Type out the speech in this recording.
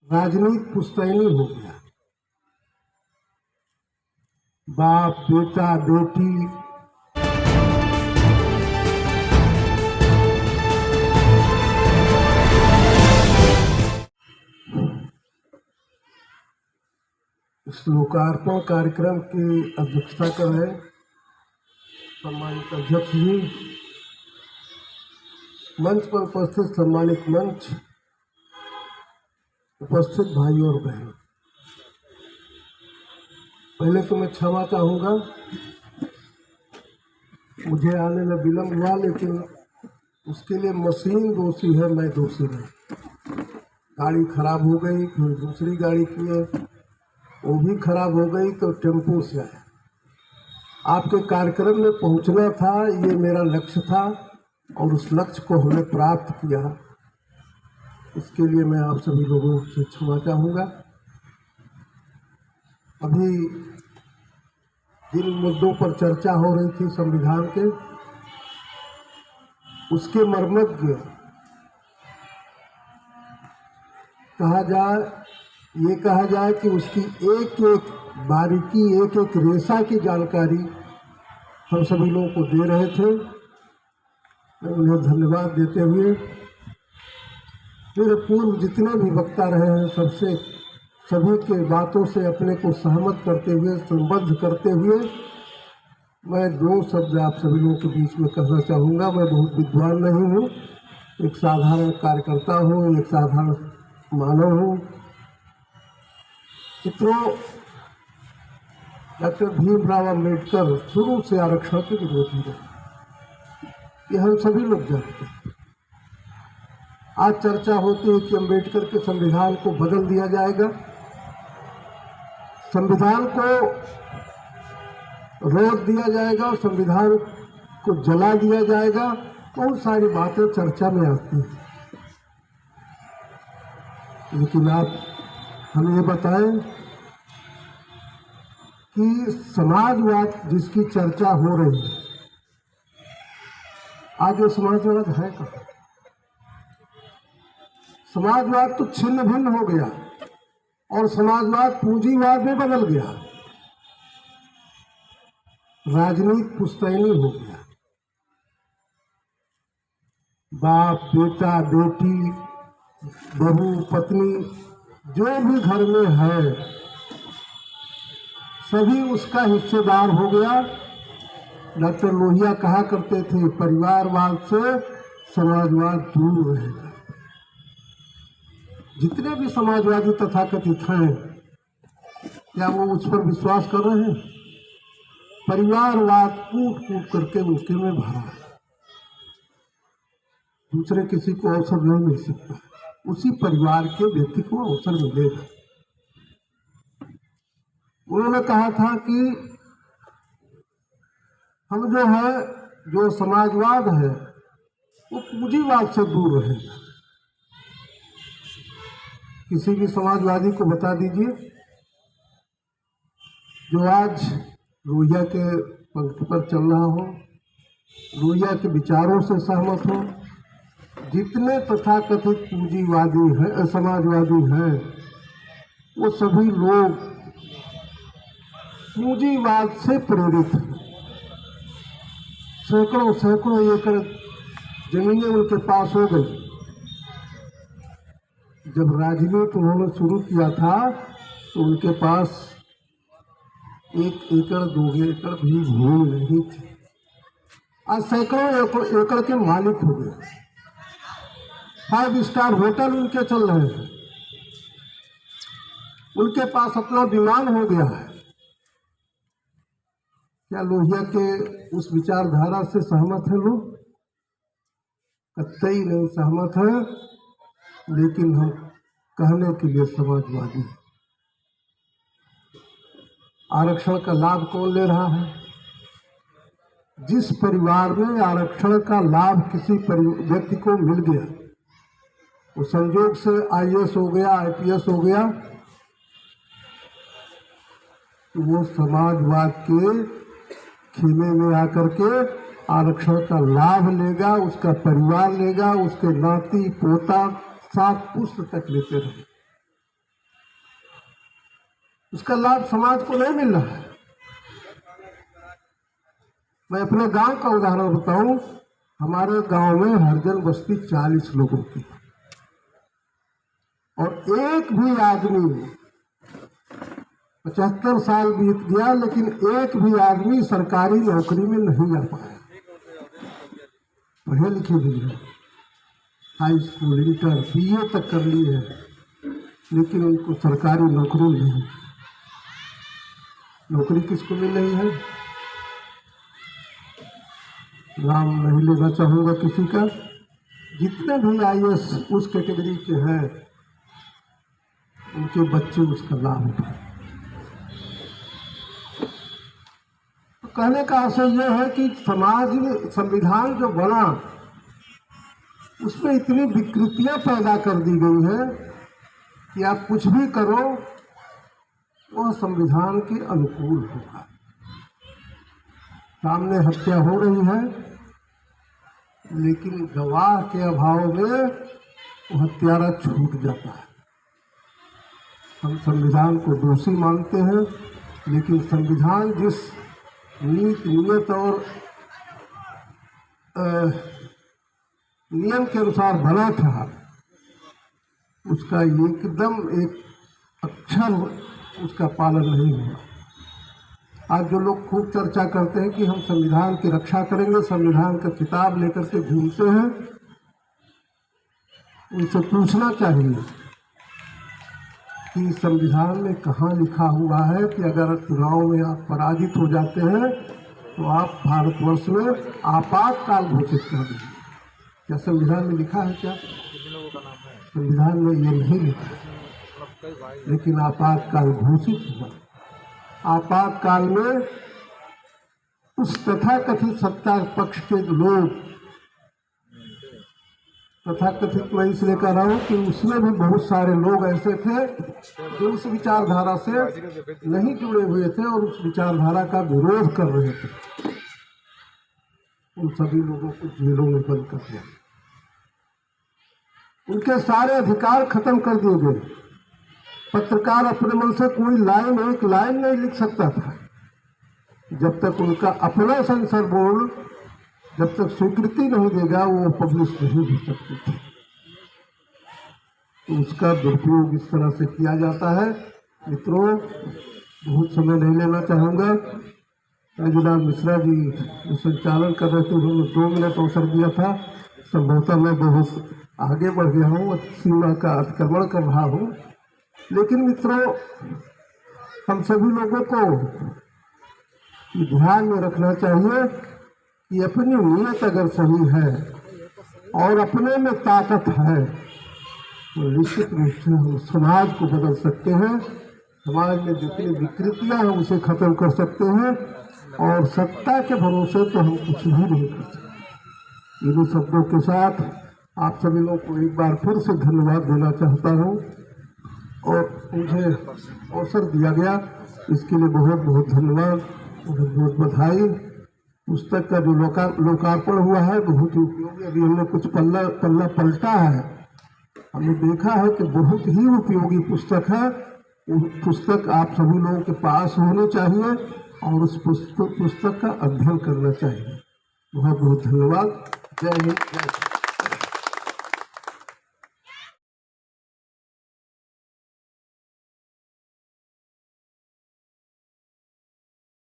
राजनीति पुश्तैनी हो गया। बाप बेटा बेटी इस लोकार्पण कार्यक्रम की अध्यक्षता कर रहे सम्मानित अध्यक्ष जी, मंच पर उपस्थित सम्मानित मंच, उपस्थित भाई और बहन, पहले तो मैं क्षमा चाहूँगा, मुझे आने में विलम्ब हुआ, लेकिन उसके लिए मशीन दोषी है, मैं दोषी नहीं। गाड़ी खराब हो गई, फिर दूसरी गाड़ी किए, वो भी खराब हो गई, तो टेम्पो से आया। आपके कार्यक्रम में पहुंचना था, ये मेरा लक्ष्य था और उस लक्ष्य को हमने प्राप्त किया। इसके लिए मैं आप सभी लोगों से क्षमा चाहूँगा। अभी जिन मुद्दों पर चर्चा हो रही थी संविधान के, उसके मर्मज्ञ ये कहा जाए कि उसकी एक एक बारीकी, एक एक रेशा की जानकारी हम सभी लोगों को दे रहे थे। मैं उन्हें धन्यवाद देते हुए मेरे पूर्व जितने भी वक्ता रहे हैं सभी के बातों से अपने को सहमत करते हुए, संबद्ध करते हुए, मैं दो शब्द आप सभी लोगों के बीच में कहना चाहूँगा। मैं बहुत विद्वान नहीं हूँ, एक साधारण कार्यकर्ता हूँ, एक साधारण मानव हूँ। मित्रों, डॉक्टर भीमराव अम्बेडकर शुरू से आरक्षण के विरोधी रहे, ये हम सभी लोग जानते हैं। आज चर्चा होती है कि अम्बेडकर के संविधान को बदल दिया जाएगा, संविधान को रोक दिया जाएगा, संविधान को जला दिया जाएगा। बहुत सारी बातें चर्चा में आती हैं, लेकिन आप हमें ये बताएं कि समाजवाद जिसकी चर्चा हो रही है, आज वो समाजवाद है कहाँ? समाजवाद तो छिन्न भिन्न हो गया और समाजवाद पूंजीवाद में बदल गया। राजनीति पुश्तैनी हो गया। बाप बेटा बेटी, बहू पत्नी, जो भी घर में है, सभी उसका हिस्सेदार हो गया। डॉक्टर लोहिया कहा करते थे, परिवारवाद से समाजवाद दूर रहेगा। जितने भी समाजवादी तथाकथित हैं, क्या वो उस पर विश्वास कर रहे हैं? परिवारवाद कूट कूट करके उनके में भरा है। दूसरे किसी को अवसर नहीं मिल सकता, उसी परिवार के व्यक्ति को अवसर मिलेगा। उन्होंने कहा था कि हम जो समाजवाद है वो पूंजीवाद से दूर रहेगा। किसी भी समाजवादी को बता दीजिए जो आज लोहिया के पंक्ति पर चल रहा हो, लोहिया के विचारों से सहमत हो, जितने तथाकथित पूंजीवादी है, समाजवादी हैं, वो सभी लोग पूंजीवाद से प्रेरित हैं। सैकड़ों सैकड़ों एकड़ जमीनें उनके पास हो गई। जब राजनीति उन्होंने शुरू किया था तो उनके पास 1 एकड़ 2 एकड़ भी भूमि नहीं थी। आज सैकड़ों एकड़ के मालिक हो गए। 5 स्टार होटल उनके चल रहे हैं, उनके पास अपना विमान हो गया है। क्या लोहिया के उस विचारधारा से सहमत है लोग? कतई नहीं सहमत है, लेकिन हम कहने के लिए समाजवादी हैं। आरक्षण का लाभ कौन ले रहा है? जिस परिवार में आरक्षण का लाभ किसी व्यक्ति को मिल गया, वो संयोग से IAS हो गया, IPS हो गया, तो वो समाजवाद के खेमे में आकर के आरक्षण का लाभ लेगा, उसका परिवार लेगा, उसके नाती पोता 7 पुश्त तक लेते रहे। उसका लाभ समाज को नहीं मिल रहा है। मैं अपने गांव का उदाहरण बताऊं, हमारे गांव में हरिजन बस्ती 40 लोगों की, और एक भी आदमी 75 साल बीत गया लेकिन एक भी आदमी सरकारी नौकरी में नहीं जा पाया। पढ़े लिखे भी हैं, हाई स्कूल, इंटर, बीए तक कर ली है, लेकिन उनको सरकारी नौकरी नहीं। नौकरी किसको मिल रही है? नाम नहीं लेना चाहूँगा किसी का, जितने भी आईएएस उस कैटेगरी के हैं उनके बच्चे उसका लाभ उठाए। तो कहने का आशय यह है कि समाज में संविधान जो बना उसमें इतनी विकृतियां पैदा कर दी गई है कि आप कुछ भी करो वह संविधान के अनुकूल होगा। सामने हत्या हो रही है लेकिन गवाह के अभाव में वो हत्यारा छूट जाता है। हम संविधान को दोषी मानते हैं, लेकिन संविधान जिस नियत और नियम के अनुसार बना था उसका एकदम एक अक्षर उसका पालन नहीं हुआ। आज जो लोग खूब चर्चा करते हैं कि हम संविधान की रक्षा करेंगे, संविधान का किताब लेकर के घूमते हैं, उनसे पूछना चाहिए कि संविधान में कहाँ लिखा हुआ है कि अगर चुनाव में आप पराजित हो जाते हैं तो आप भारतवर्ष में आपातकाल घोषित कर देंगे। क्या संविधान में लिखा है? क्या संविधान में ये नहीं लिखा है, लेकिन आपातकाल घोषित हुआ। आपातकाल में उस तथाकथित सत्ता पक्ष के लोग, तथाकथित मैं इसलिए कह रहा हूँ कि उसमें भी बहुत सारे लोग ऐसे थे जो उस विचारधारा से नहीं जुड़े हुए थे और उस विचारधारा का विरोध कर रहे थे। उन सभी लोगों को जेलों में बंद कर दिया, उनके सारे अधिकार खत्म कर दिए गए। पत्रकार अपने मन से कोई लाइन, एक लाइन नहीं लिख सकता था जब तक उनका अपना सेंसर बोर्ड जब तक स्वीकृति नहीं देगा वो पब्लिश नहीं हो सकती थी। तो उसका दुरुपयोग इस तरह से किया जाता है। मित्रों, बहुत समय नहीं लेना चाहूँगा। राजूलाल मिश्रा जी जो संचालन कर रहे थे उन्होंने 2 मिनट अवसर दिया था। संभवतः मैं बहुत आगे बढ़ गया हूँ, सीमा का अतिक्रमण कर रहा हूँ। लेकिन मित्रों, हम सभी लोगों को ध्यान में रखना चाहिए कि अपनी नीयत अगर सही है और अपने में ताकत है तो निश्चित रूप से हम समाज को बदल सकते हैं। समाज में जितनी विकृतियां हैं उसे खत्म कर सकते हैं, और सत्ता के भरोसे तो हम कुछ भी नहीं कर सकते। इन्हीं शब्दों के साथ आप सभी लोगों को एक बार फिर से धन्यवाद देना चाहता हूँ, और मुझे अवसर दिया गया इसके लिए बहुत बहुत धन्यवाद, बहुत बहुत बधाई। पुस्तक का जो लोकार्पण हुआ है बहुत ही उपयोगी। अभी हमने कुछ पल्ला पलटा है, हमने देखा है कि बहुत ही उपयोगी पुस्तक है। वो पुस्तक आप सभी लोगों के पास होनी चाहिए और उस पुस्तक का अध्ययन करना चाहिए। बहुत बहुत धन्यवाद। जय हिंद, जय